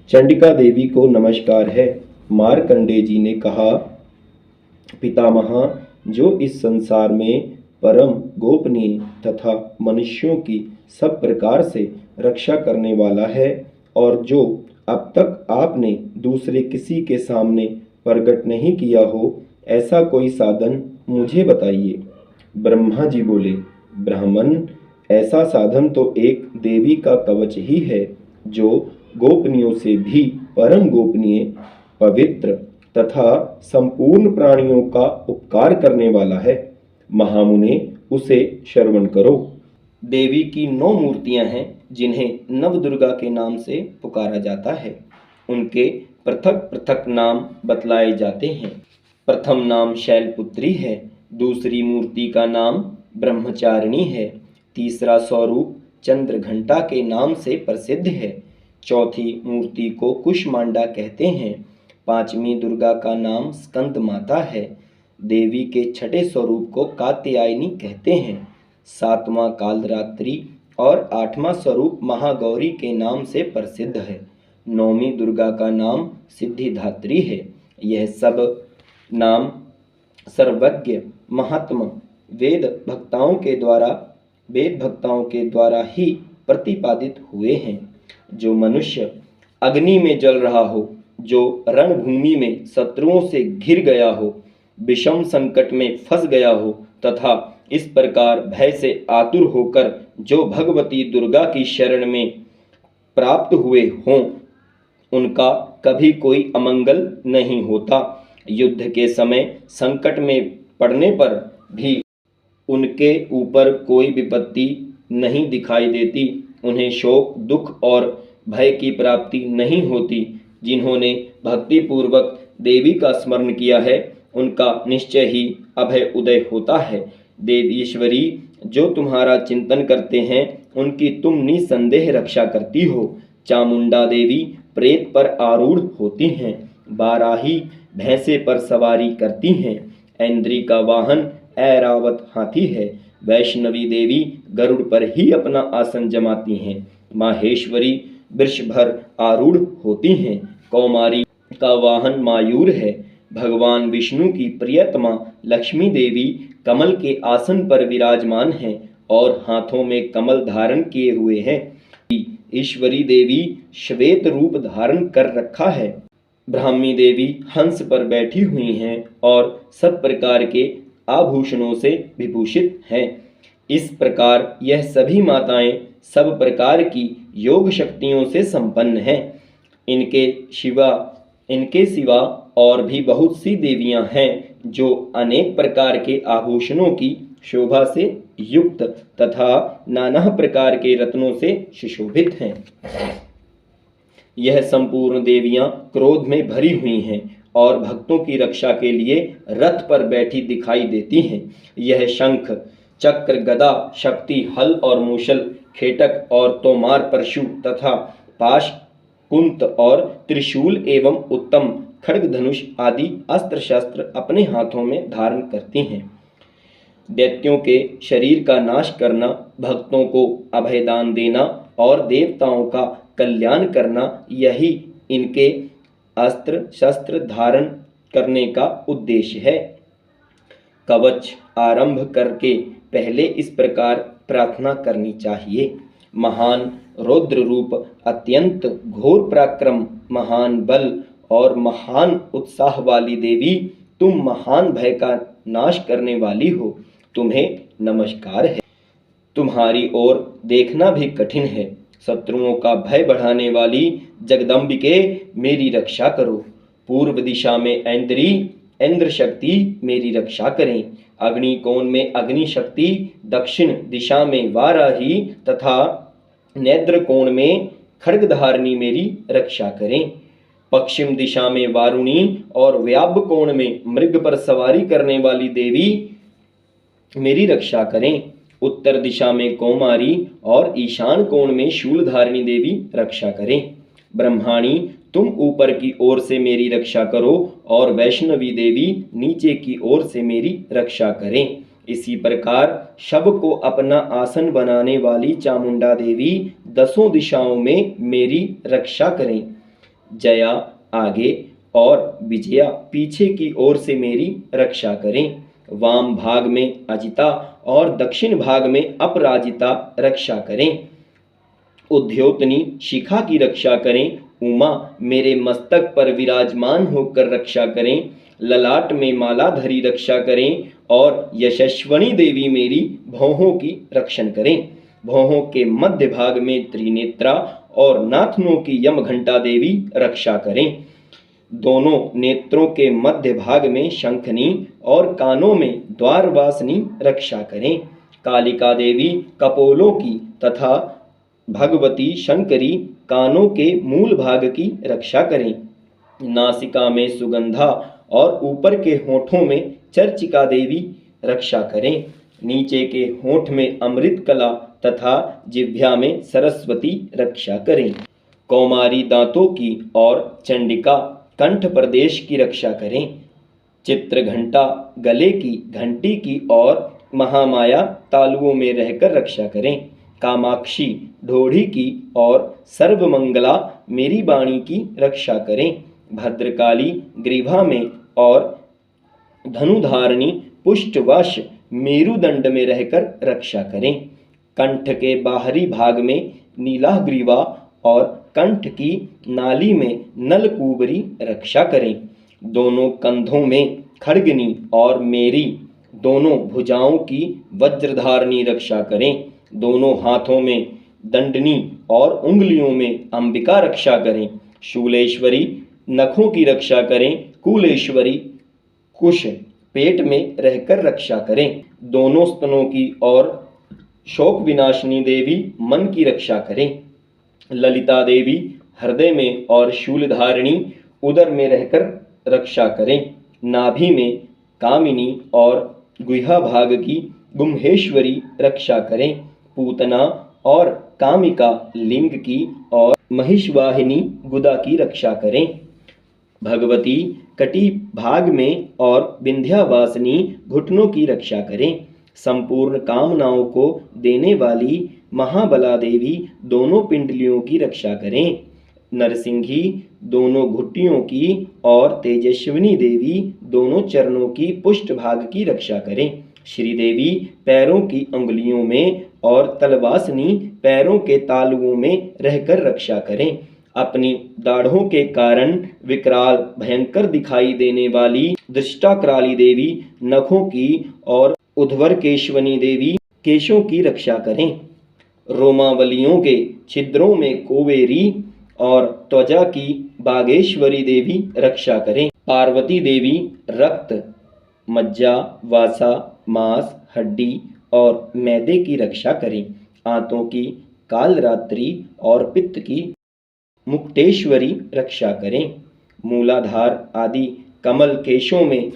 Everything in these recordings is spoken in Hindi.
चंडिका देवी को नमस्कार है। मार्कंडेय जी ने कहा, पितामहा, जो इस संसार में परम गोपनीय तथा मनुष्यों की सब प्रकार से रक्षा करने वाला है और जो अब तक आपने दूसरे किसी के सामने प्रकट नहीं किया हो, ऐसा कोई साधन मुझे बताइए। ब्रह्मा जी बोले, ब्राह्मण, ऐसा साधन तो एक देवी का कवच ही है, जो गोपनीयों से भी परम गोपनीय, पवित्र तथा संपूर्ण प्राणियों का उपकार करने वाला है। महामुने, उसे श्रवण करो। देवी की 9 मूर्तियां हैं, जिन्हें नवदुर्गा के नाम से पुकारा जाता है। उनके पृथक पृथक नाम बतलाए जाते हैं। प्रथम नाम शैलपुत्री है, दूसरी मूर्ति का नाम ब्रह्मचारिणी है, तीसरा स्वरूप चंद्रघंटा के नाम से प्रसिद्ध है, चौथी मूर्ति को कुष्मांडा कहते हैं, पांचवी दुर्गा का नाम स्कंद माता है, देवी के छठे स्वरूप को कात्यायनी कहते हैं, सातवां कालरात्रि और आठवां स्वरूप महागौरी के नाम से प्रसिद्ध है, नौवीं दुर्गा का नाम सिद्धिदात्री है। यह सब नाम सर्वज्ञ महात्मा वेद भक्ताओं के द्वारा ही प्रतिपादित हुए हैं। जो मनुष्य अग्नि में जल रहा हो, जो रणभूमि में शत्रुओं से घिर गया हो, विषम संकट में फंस गया हो तथा इस प्रकार भय से आतुर होकर जो भगवती दुर्गा की शरण में प्राप्त हुए हों, उनका कभी कोई अमंगल नहीं होता। युद्ध के समय संकट में पड़ने पर भी उनके ऊपर कोई विपत्ति नहीं दिखाई देती, उन्हें शोक, दुख और भय की प्राप्ति नहीं होती। जिन्होंने भक्ति पूर्वक देवी का स्मरण किया है, उनका निश्चय ही अभय उदय होता है। देवीश्वरी, जो तुम्हारा चिंतन करते हैं, उनकी तुम निसंदेह रक्षा करती हो। चामुंडा देवी प्रेत पर आरूढ़ होती हैं, बाराही भैंसे पर सवारी करती हैं, ऐन्द्री का वाहन ऐरावत हाथी है, वैष्णवी देवी गरुड़ पर ही अपना आसन जमाती हैं, माहेश्वरी वृषभर आरूढ़ होती हैं, कौमारी का वाहन मायूर है, भगवान विष्णु की प्रियतमा लक्ष्मी देवी कमल के आसन पर विराजमान हैं और हाथों में कमल धारण किए हुए हैं। ईश्वरी देवी श्वेत रूप धारण कर रखा है, ब्राह्मी देवी हंस पर बैठी हुई हैं और सब प्रकार के आभूषणों से विभूषित हैं। इस प्रकार यह सभी माताएं सब प्रकार की योग शक्तियों से संपन्न हैं। इनके सिवा और भी बहुत सी देवियां हैं, जो अनेक प्रकार के आभूषणों की शोभा से युक्त तथा नाना प्रकार के रत्नों से सुशोभित हैं। यह संपूर्ण देवियां क्रोध में भरी हुई हैं और भक्तों की रक्षा के लिए रथ पर बैठी दिखाई देती हैं। यह शंख, चक्र, गदा, शक्ति, हल और मूषल, खेटक और तोमार, परशु तथा पाश, कुंत और त्रिशूल एवं उत्तम खड्ग, धनुष आदि अस्त्र शस्त्र अपने हाथों में धारण करती हैं। दैत्यों के शरीर का नाश करना, भक्तों को अभयदान देना और देवताओं का कल्याण करना, यही इनके अस्त्र शस्त्र धारण करने का उद्देश्य है। कवच आरंभ करके पहले इस प्रकार प्रार्थना करनी चाहिए। महान रौद्र रूप, अत्यंत घोर पराक्रम, महान बल और महान उत्साह वाली देवी, तुम महान भय का नाश करने वाली हो, तुम्हें नमस्कार है। तुम्हारी ओर देखना भी कठिन है। शत्रुओं का भय बढ़ाने वाली जगदम्बिके, मेरी रक्षा करो। पूर्व दिशा में ऐन्द्री, इंद्र शक्ति मेरी रक्षा करें। अग्निकोण में अग्नि शक्ति, दक्षिण दिशा में वाराही तथा नेत्र कोण में खड्गधारिणी मेरी रक्षा करें। पश्चिम दिशा में वारुणी और व्याभ कोण में मृग पर सवारी करने वाली देवी मेरी रक्षा करें। उत्तर दिशा में कौमारी और ईशान कोण में शूलधारिणी देवी रक्षा करें। ब्रह्माणी, तुम ऊपर की ओर से मेरी रक्षा करो और वैष्णवी देवी नीचे की ओर से मेरी रक्षा करें। इसी प्रकार शव को अपना आसन बनाने वाली चामुंडा देवी दसों दिशाओं में मेरी रक्षा करें। जया आगे और विजया पीछे की ओर से मेरी रक्षा करें। वाम भाग में अजिता और दक्षिण भाग में अपराजिता रक्षा करें। उद्योतनी शिखा की रक्षा करें। उमा मेरे मस्तक पर विराजमान होकर रक्षा करें। ललाट में मालाधरी रक्षा करें और यशस्वनी देवी मेरी भौहों की रक्षण करें। भौहों के मध्य भाग में त्रिनेत्रा और नाथनों की यमघंटा देवी रक्षा करें। दोनों नेत्रों के मध्य भाग में शंखनी और कानों में द्वारवासिनी रक्षा करें। कालिका देवी कपोलों की तथा भगवती शंकरी कानों के मूल भाग की रक्षा करें। नासिका में सुगंधा और ऊपर के होठों में चर्चिका देवी रक्षा करें। नीचे के होठ में अमृत कला तथा जिह्वा में सरस्वती रक्षा करें। कौमारी दांतों की और चंडिका कंठ प्रदेश की रक्षा करें। चित्र घंटा गले की घंटी की और महामाया तालुओं में रहकर रक्षा करें। कामाक्षी ढोढ़ी की और सर्वमंगला मेरी वाणी की रक्षा करें। भद्रकाली ग्रीवा में और धनुधारिणी पुष्टवश मेरुदंड में रहकर रक्षा करें। कंठ के बाहरी भाग में नीलाग्रीवा और कंठ की नाली में नलकूबरी रक्षा करें। दोनों कंधों में खड्गनी और मेरी दोनों भुजाओं की वज्रधारिणी रक्षा करें। दोनों हाथों में दंडनी और उंगलियों में अंबिका रक्षा करें। शूलेश्वरी नखों की रक्षा करें। कुलेश्वरी कुश पेट में रहकर रक्षा करें। दोनों स्तनों की और शोक विनाशिनी देवी मन की रक्षा करें। ललिता देवी हृदय में और शूलधारिणी उदर में रहकर रक्षा करें। नाभि में कामिनी और गुहा भाग की गुम्हेश्वरी रक्षा करें। पूतना और कामिका लिंग की और महिषवाहिनी गुदा की रक्षा करें। भगवती कटी भाग में और विंध्यावासिनी घुटनों की रक्षा करें। संपूर्ण कामनाओं को देने वाली महाबला देवी दोनों पिंडलियों की रक्षा करें। नरसिंही दोनों घुटियों की और तेजस्विनी देवी दोनों चरणों की पुष्ट भाग की रक्षा करें। श्रीदेवी पैरों की अंगुलियों में और तलवासनी पैरों के तालुओं में रहकर रक्षा करें। अपनी दाढ़ों के कारण विकराल भयंकर दिखाई देने वाली दृष्टाक्राली देवी नखों की और उद्भरकेश्वनी देवी केशों की रक्षा करें। रोमावलियों के छिद्रों में कोवेरी और त्वचा की बागेश्वरी देवी रक्षा करें। पार्वती देवी रक्त मज्जा वासा मांस हड्डी और मैदे की रक्षा करें। आंतों की कालरात्रि और पित्त की मुक्तेश्वरी रक्षा करें। मूलाधार आदि कमल केशों में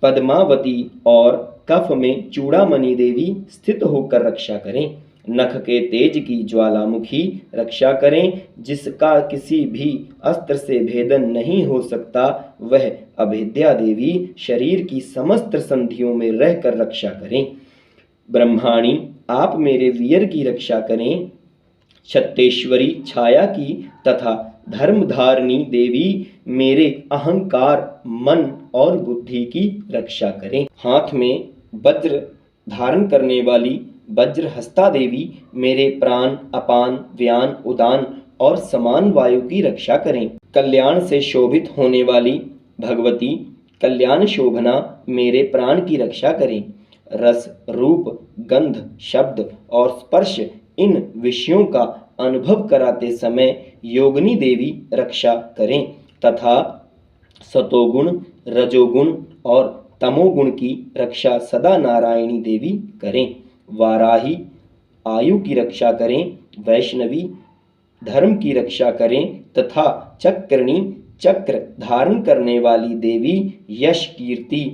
पद्मावती और कफ में चूड़ामणि देवी स्थित होकर रक्षा करें। नख के तेज की ज्वालामुखी रक्षा करें। जिसका किसी भी अस्त्र से भेदन नहीं हो सकता वह अभेद्या देवी शरीर की समस्त संधियों में रहकर रक्षा करें। ब्रह्माणी आप मेरे वीर की रक्षा करें। छत्तेश्वरी छाया की तथा धर्मधारिणी देवी मेरे अहंकार मन और बुद्धि की रक्षा करें। हाथ में वज्र धारण करने वाली वज्रहस्ता देवी मेरे प्राण अपान व्यान उदान और समान वायु की रक्षा करें। कल्याण से शोभित होने वाली भगवती कल्याण शोभना मेरे प्राण की रक्षा करें। रस रूप गंध शब्द और स्पर्श इन विषयों का अनुभव कराते समय योगिनी देवी रक्षा करें तथा सतोगुण रजोगुण और तमोगुण की रक्षा सदा नारायणी देवी करें। वाराही आयु की रक्षा करें। वैष्णवी धर्म की रक्षा करें तथा चक्रणी चक्र धारण करने वाली देवी यश कीर्ति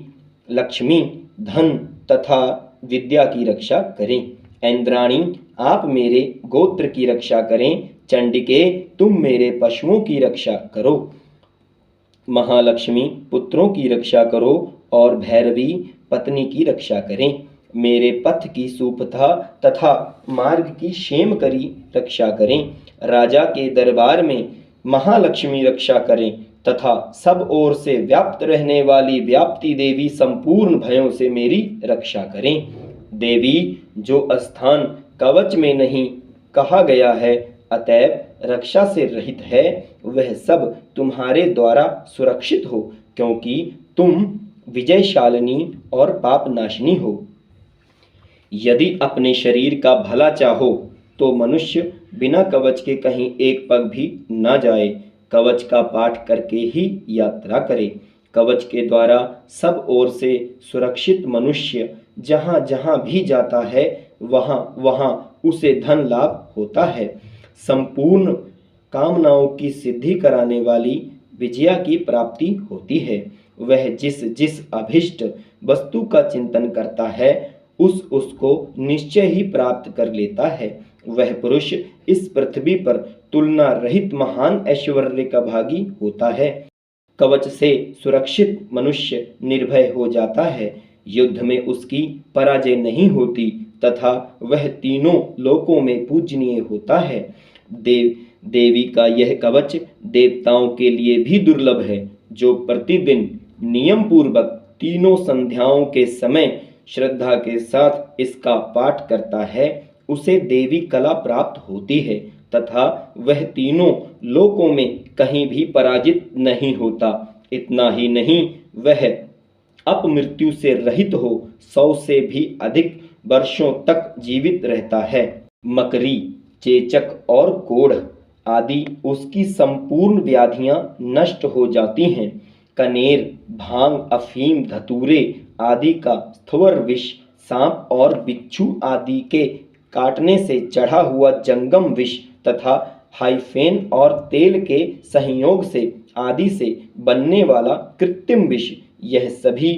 लक्ष्मी धन तथा विद्या की रक्षा करें। ऐन्द्राणी आप मेरे गोत्र की रक्षा करें। चंडिके तुम मेरे पशुओं की रक्षा करो। महालक्ष्मी पुत्रों की रक्षा करो और भैरवी पत्नी की रक्षा करें। मेरे पथ की सुपथा तथा मार्ग की क्षेम करी रक्षा करें। राजा के दरबार में महालक्ष्मी रक्षा करें तथा सब ओर से व्याप्त रहने वाली व्याप्ति देवी संपूर्ण भयों से मेरी रक्षा करें। देवी, जो स्थान कवच में नहीं कहा गया है अतएव रक्षा से रहित है, वह सब तुम्हारे द्वारा सुरक्षित हो, क्योंकि तुम विजयशालिनी और पाप नाशिनी हो। यदि अपने शरीर का भला चाहो तो मनुष्य बिना कवच के कहीं एक पग भी न जाए, कवच का पाठ करके ही यात्रा करे। कवच के द्वारा सब ओर से सुरक्षित मनुष्य जहाँ जहाँ भी जाता है वहाँ वहाँ उसे धन लाभ होता है। संपूर्ण कामनाओं की सिद्धि कराने वाली विजया की प्राप्ति होती है। वह जिस जिस अभिष्ट वस्तु का चिंतन करता है उसको निश्चय ही प्राप्त कर लेता है। वह पुरुष इस पृथ्वी पर तुलना रहित महान ऐश्वर्य का भागी होता है। कवच से सुरक्षित मनुष्य निर्भय हो जाता है, युद्ध में उसकी पराजय नहीं होती तथा वह तीनों लोकों में पूजनीय होता है। देवी का यह कवच देवताओं के लिए भी दुर्लभ है। जो प्रतिदिन नियम पूर्वक तीनों संध्याओं के समय श्रद्धा के साथ इसका पाठ करता है उसे देवी कला प्राप्त होती है तथा वह तीनों लोकों में कहीं भी पराजित नहीं होता। इतना ही नहीं, वह अपमृत्यु से रहित हो 100 से भी अधिक वर्षों तक जीवित रहता है। मकरी, चेचक और कोढ़ आदि उसकी संपूर्ण व्याधियां नष्ट हो जाती हैं। कनेर, भांग, अफीम, धतूरे आदि का स्थवर विष, सांप और बिच्छू आदि के काटने से चढ़ा हुआ जंगम विष तथा हाइफेन और तेल के संयोग से आदि से बनने वाला कृत्रिम विष, यह सभी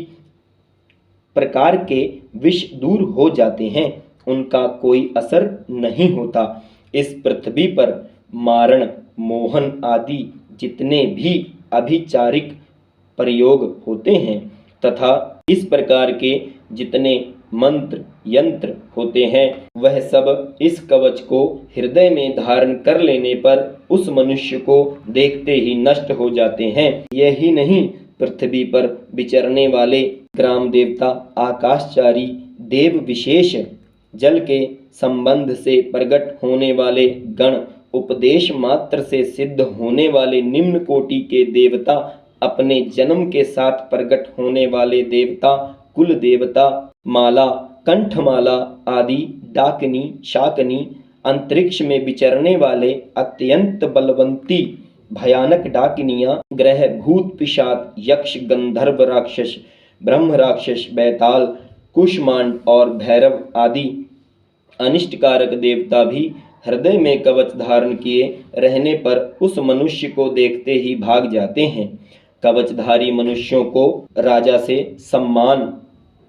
प्रकार के विष दूर हो जाते हैं, उनका कोई असर नहीं होता। इस पृथ्वी पर मारण, मोहन आदि जितने भी अभिचारिक प्रयोग होते हैं तथा इस प्रकार के जितने मंत्र यंत्र होते हैं वह सब इस कवच को हृदय में धारण कर लेने पर उस मनुष्य को देखते ही नष्ट हो जाते हैं। यही नहीं, पृथ्वी पर विचरने वाले ग्राम देवता, आकाशचारी देव विशेष, जल के संबंध से प्रकट होने वाले गण, उपदेश मात्र से सिद्ध होने वाले निम्न कोटि के देवता, अपने जन्म के साथ प्रकट होने वाले देवता, कुल देवता, माला, कंठमाला आदि, डाकिनी, शाकनी, अंतरिक्ष में विचरने वाले अत्यंत बलवंती भयानक डाकिनियां, ग्रह, भूत, पिशाच, यक्ष, गंधर्व राक्षस, ब्रह्म राक्षस, बैताल, कुष्मांड और भैरव आदि अनिष्टकारक देवता भी हृदय में कवच धारण किए रहने पर उस मनुष्य को देखते ही भाग जाते हैं। कवचधारी मनुष्यों को राजा से सम्मान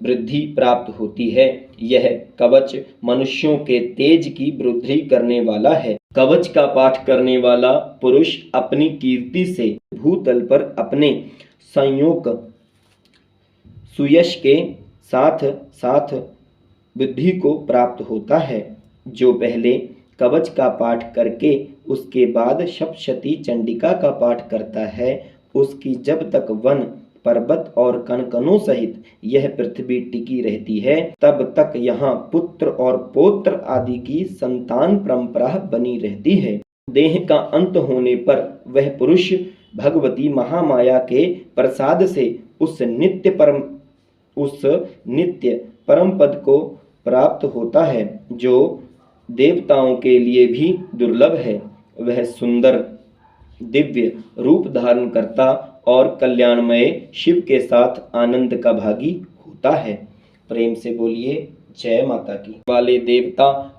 वृद्धि प्राप्त होती है। यह कवच मनुष्यों के तेज की वृद्धि करने वाला है। कवच का पाठ करने वाला पुरुष अपनी कीर्ति से भूतल पर अपने संयोग सुयश के साथ साथ बुद्धि को प्राप्त होता है। जो पहले कवच का पाठ करके उसके बाद सप्तशती चंडिका का पाठ करता है, उसकी जब तक वन, पर्वत और कनकनों सहित यह पृथ्वी टिकी रहती है तब तक यहाँ पुत्र और पौत्र आदि की संतान परंपरा बनी रहती है। देह का अंत होने पर वह पुरुष भगवती महामाया के प्रसाद से उस नित्य परम पद को प्राप्त होता है जो देवताओं के लिए भी दुर्लभ है। वह सुंदर दिव्य रूप धारण करता और कल्याणमय शिव के साथ आनंद का भागी होता है। प्रेम से बोलिए जय माता की। वाले देवता